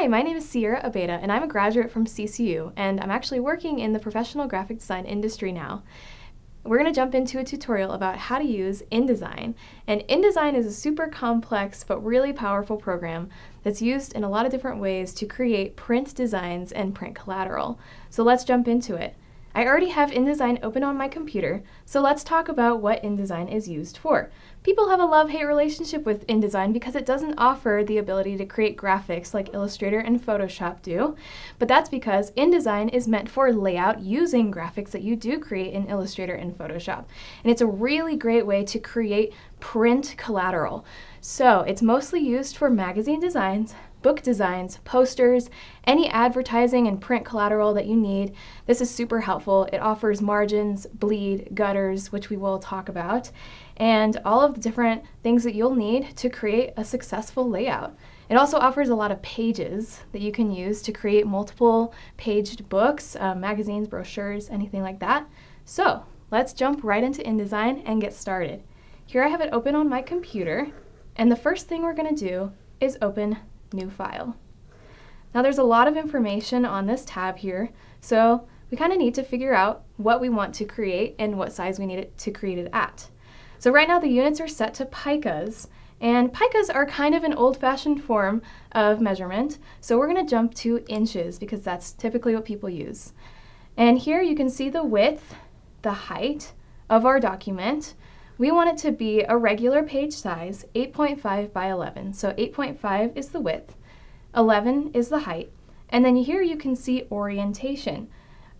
Hi, my name is Ciara Abeyta, and I'm a graduate from CCU, and I'm actually working in the professional graphic design industry now. We're going to jump into a tutorial about how to use InDesign. And InDesign is a super complex but really powerful program that's used in a lot of different ways to create print designs and print collateral. So let's jump into it. I already have InDesign open on my computer, so let's talk about what InDesign is used for. People have a love-hate relationship with InDesign because it doesn't offer the ability to create graphics like Illustrator and Photoshop do, but that's because InDesign is meant for layout using graphics that you do create in Illustrator and Photoshop. And it's a really great way to create print collateral. So it's mostly used for magazine designs, book designs, posters, any advertising and print collateral that you need. This is super helpful. It offers margins, bleed, gutters, which we will talk about, and all of the different things that you'll need to create a successful layout. It also offers a lot of pages that you can use to create multiple paged books, magazines, brochures, anything like that. So let's jump right into InDesign and get started. Here I have it open on my computer, and the first thing we're going to do is open New File. Now there's a lot of information on this tab here, so we kind of need to figure out what we want to create and what size we need it to create it at. So right now the units are set to picas, and picas are kind of an old-fashioned form of measurement, so we're going to jump to inches because that's typically what people use. And here you can see the width, the height of our document. We want it to be a regular page size, 8.5 by 11. So 8.5 is the width, 11 is the height, and then here you can see orientation.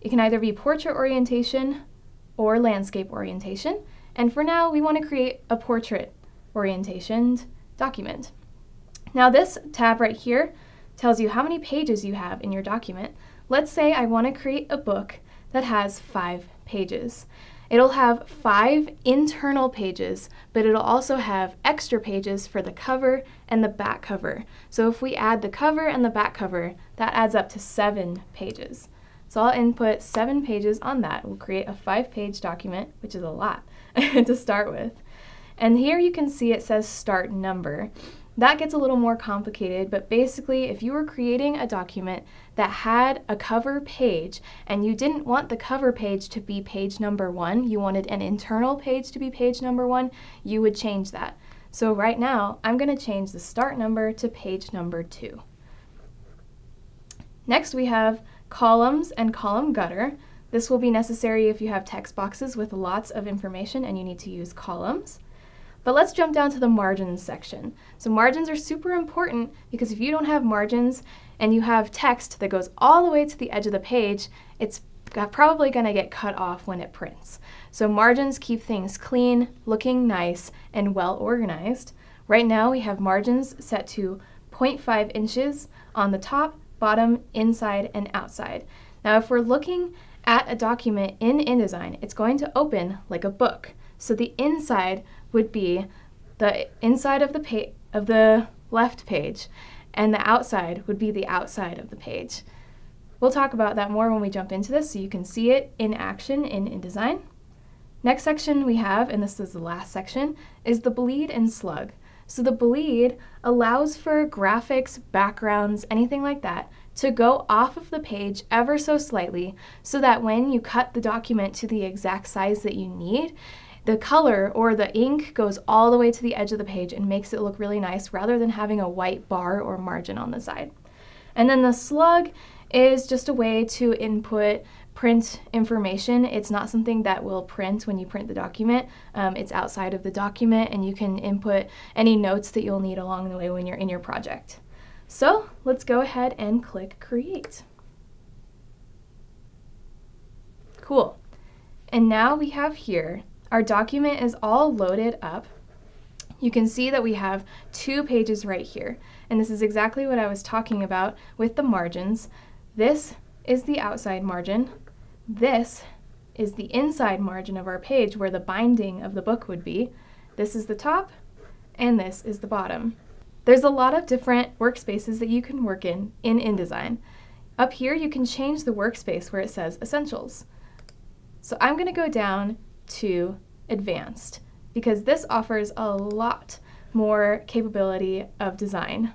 It can either be portrait orientation or landscape orientation, and for now we want to create a portrait orientation document. Now this tab right here tells you how many pages you have in your document. Let's say I want to create a book that has 5 pages. It'll have 5 internal pages, but it'll also have extra pages for the cover and the back cover. So if we add the cover and the back cover, that adds up to 7 pages. So I'll input 7 pages on that. We'll create a 5-page document, which is a lot to start with. And here you can see it says start number. That gets a little more complicated, but basically if you were creating a document that had a cover page and you didn't want the cover page to be page number 1, you wanted an internal page to be page number 1, you would change that. So right now I'm going to change the start number to page number 2. Next we have columns and column gutter. This will be necessary if you have text boxes with lots of information and you need to use columns. But let's jump down to the margins section. So margins are super important because if you don't have margins and you have text that goes all the way to the edge of the page, it's probably going to get cut off when it prints. So margins keep things clean, looking nice, and well organized. Right now we have margins set to 0.5 inches on the top, bottom, inside, and outside. Now if we're looking at a document in InDesign, it's going to open like a book. So the inside would be the inside of the left page, and the outside would be the outside of the page. We'll talk about that more when we jump into this so you can see it in action in InDesign. Next section we have, and this is the last section, is the bleed and slug. So the bleed allows for graphics, backgrounds, anything like that to go off of the page ever so slightly so that when you cut the document to the exact size that you need, the color or the ink goes all the way to the edge of the page and makes it look really nice rather than having a white bar or margin on the side. And then the slug is just a way to input print information. It's not something that will print when you print the document. It's outside of the document and you can input any notes that you'll need along the way when you're in your project. So let's go ahead and click Create. Cool. And now we have here our document is all loaded up. You can see that we have 2 pages right here, and this is exactly what I was talking about with the margins. This is the outside margin. This is the inside margin of our page where the binding of the book would be. This is the top, and this is the bottom. There's a lot of different workspaces that you can work in InDesign. Up here you can change the workspace where it says Essentials. So I'm going to go down to Advanced because this offers a lot more capability of design.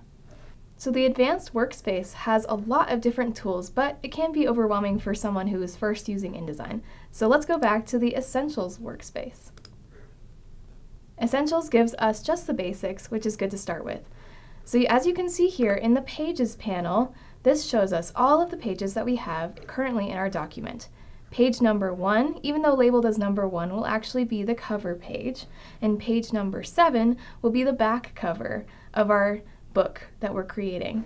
So the advanced workspace has a lot of different tools, but it can be overwhelming for someone who is first using InDesign. So let's go back to the Essentials workspace. Essentials gives us just the basics, which is good to start with. So as you can see here in the Pages panel, this shows us all of the pages that we have currently in our document. Page number 1, even though labeled as number 1, will actually be the cover page, and page number 7 will be the back cover of our book that we're creating.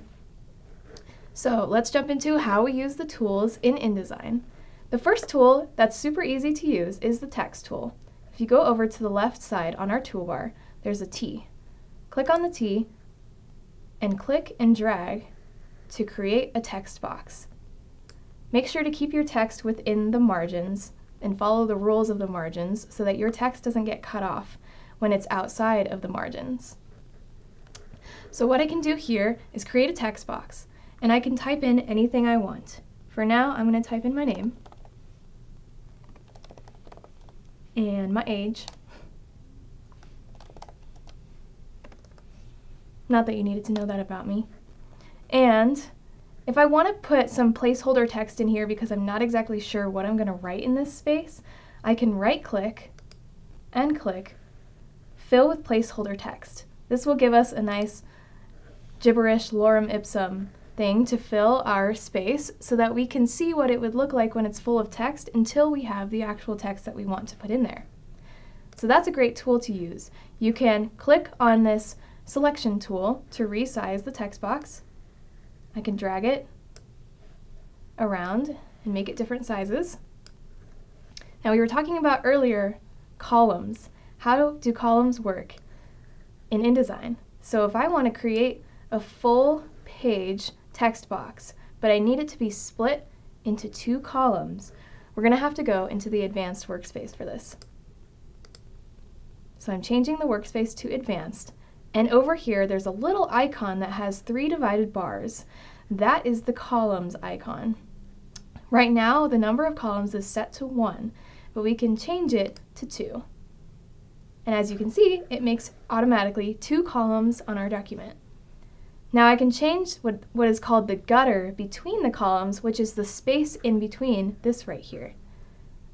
So let's jump into how we use the tools in InDesign. The first tool that's super easy to use is the text tool. If you go over to the left side on our toolbar, there's a T. Click on the T and click and drag to create a text box. Make sure to keep your text within the margins and follow the rules of the margins so that your text doesn't get cut off when it's outside of the margins. So what I can do here is create a text box, and I can type in anything I want. For now, I'm going to type in my name and my age. Not that you needed to know that about me. And if I want to put some placeholder text in here because I'm not exactly sure what I'm going to write in this space, I can right-click and click Fill with Placeholder Text. This will give us a nice gibberish lorem ipsum thing to fill our space so that we can see what it would look like when it's full of text until we have the actual text that we want to put in there. So that's a great tool to use. You can click on this selection tool to resize the text box. I can drag it around and make it different sizes. Now we were talking about earlier columns. How do columns work in InDesign? So if I want to create a full page text box, but I need it to be split into 2 columns, we're going to have to go into the advanced workspace for this. So I'm changing the workspace to advanced, and over here there's a little icon that has 3 divided bars. That is the columns icon. Right now the number of columns is set to 1, but we can change it to 2. And as you can see, it makes automatically 2 columns on our document. Now I can change what is called the gutter between the columns, which is the space in between this right here.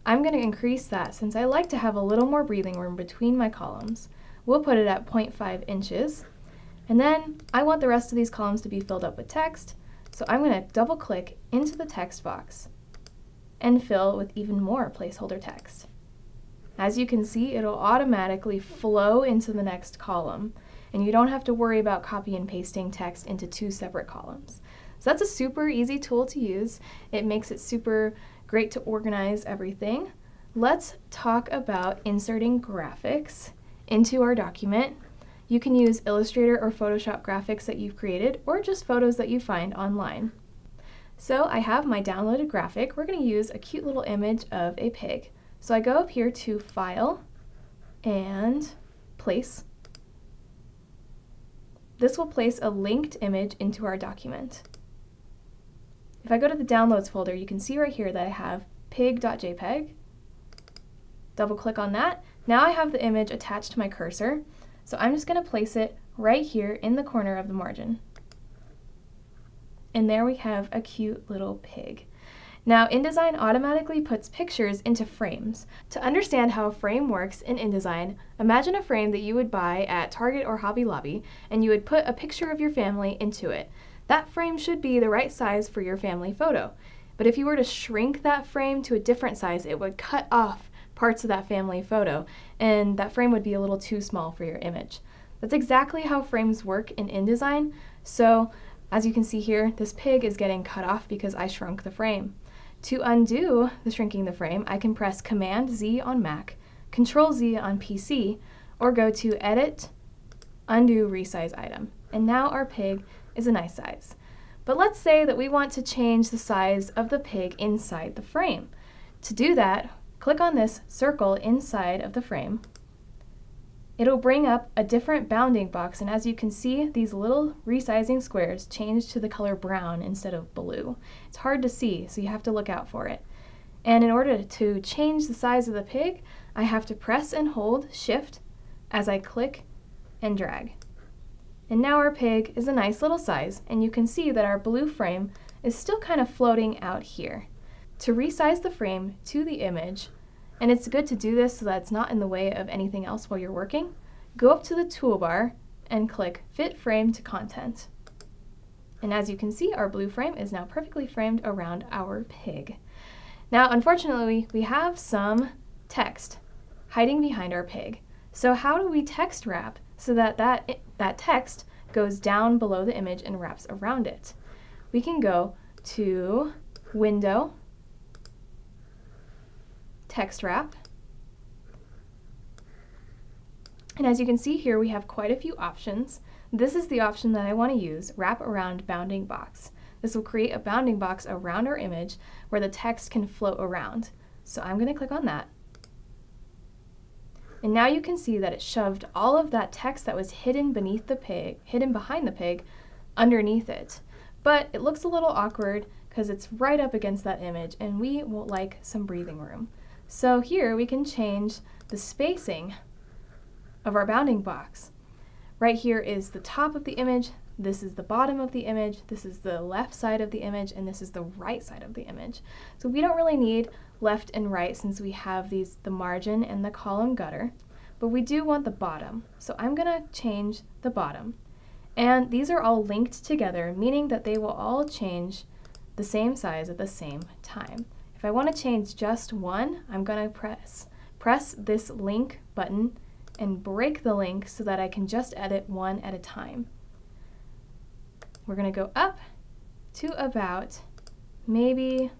I'm going to increase that since I like to have a little more breathing room between my columns. We'll put it at 0.5 inches. And then I want the rest of these columns to be filled up with text, so I'm going to double click into the text box and fill with even more placeholder text. As you can see, it'll automatically flow into the next column, and you don't have to worry about copy and pasting text into 2 separate columns. So that's a super easy tool to use. It makes it super great to organize everything. Let's talk about inserting graphics into our document. You can use Illustrator or Photoshop graphics that you've created, or just photos that you find online. So I have my downloaded graphic. We're going to use a cute little image of a pig. So I go up here to File and Place. This will place a linked image into our document. If I go to the Downloads folder, you can see right here that I have pig.jpg. Double click on that. Now I have the image attached to my cursor, so I'm just going to place it right here in the corner of the margin. And there we have a cute little pig. Now InDesign automatically puts pictures into frames. To understand how a frame works in InDesign, imagine a frame that you would buy at Target or Hobby Lobby, and you would put a picture of your family into it. That frame should be the right size for your family photo. But if you were to shrink that frame to a different size, it would cut off parts of that family photo, and that frame would be a little too small for your image. That's exactly how frames work in InDesign. So as you can see here, this pig is getting cut off because I shrunk the frame. To undo the shrinking the frame, I can press Command-Z on Mac, Control-Z on PC, or go to Edit, Undo Resize Item. And now our pig is a nice size. But let's say that we want to change the size of the pig inside the frame. To do that, click on this circle inside of the frame. It'll bring up a different bounding box, and as you can see, these little resizing squares change to the color brown instead of blue. It's hard to see, so you have to look out for it. And in order to change the size of the pig, I have to press and hold Shift as I click and drag. And now our pig is a nice little size, and you can see that our blue frame is still kind of floating out here. To resize the frame to the image, and it's good to do this so that it's not in the way of anything else while you're working, go up to the toolbar and click Fit Frame to Content. And as you can see, our blue frame is now perfectly framed around our pig. Now, unfortunately, we have some text hiding behind our pig. So how do we text wrap so that that text goes down below the image and wraps around it? We can go to Window, Text Wrap, and as you can see here, we have quite a few options. This is the option that I want to use, Wrap Around Bounding Box. This will create a bounding box around our image where the text can float around. So I'm going to click on that. And now you can see that it shoved all of that text that was hidden behind the pig, underneath it. But it looks a little awkward because it's right up against that image, and we will like some breathing room. So here we can change the spacing of our bounding box. Right here is the top of the image, this is the bottom of the image, this is the left side of the image, and this is the right side of the image. So we don't really need left and right since we have the margin and the column gutter, but we do want the bottom. So I'm gonna change the bottom. And these are all linked together, meaning that they will all change the same size at the same time. If I want to change just one, I'm gonna press this link button and break the link so that I can just edit one at a time. We're gonna go up to about maybe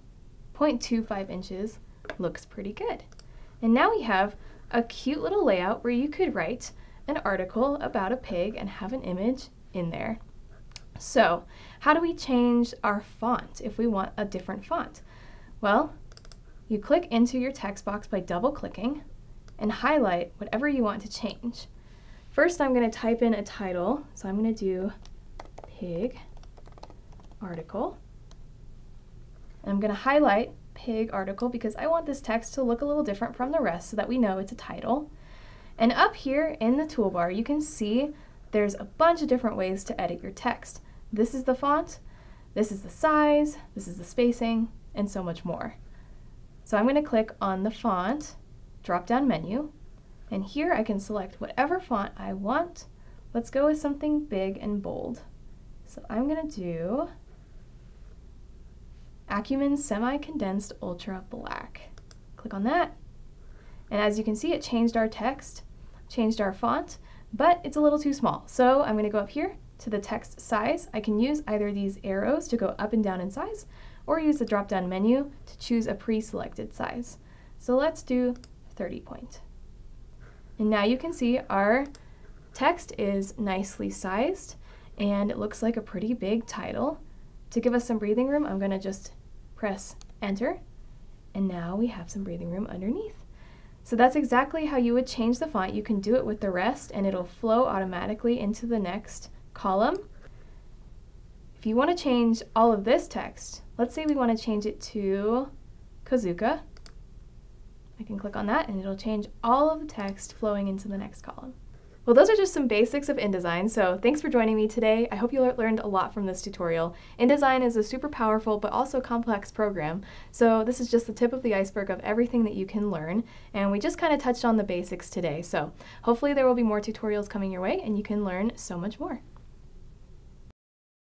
0.25 inches. Looks pretty good. And now we have a cute little layout where you could write an article about a pig and have an image in there. So how do we change our font if we want a different font? Well, you click into your text box by double clicking and highlight whatever you want to change. First, I'm going to type in a title. So I'm going to do pig article. And I'm going to highlight pig article because I want this text to look a little different from the rest so that we know it's a title. And up here in the toolbar, you can see there's a bunch of different ways to edit your text. This is the font, this is the size, this is the spacing, and so much more. So I'm going to click on the font drop-down menu, and here I can select whatever font I want. Let's go with something big and bold. So I'm going to do Acumen Semi-Condensed Ultra Black. Click on that, and as you can see, it changed our text, changed our font, but it's a little too small. So I'm going to go up here to the text size. I can use either these arrows to go up and down in size, or use the drop-down menu to choose a pre-selected size. So let's do 30 point. And now you can see our text is nicely sized, and it looks like a pretty big title. To give us some breathing room, I'm going to just press Enter, and now we have some breathing room underneath. So that's exactly how you would change the font. You can do it with the rest, and it'll flow automatically into the next column. If you want to change all of this text, let's say we want to change it to Kazuka, I can click on that and it'll change all of the text flowing into the next column. Well, those are just some basics of InDesign, so thanks for joining me today. I hope you learned a lot from this tutorial. InDesign is a super powerful but also complex program, so this is just the tip of the iceberg of everything that you can learn, and we just kind of touched on the basics today, so hopefully there will be more tutorials coming your way and you can learn so much more.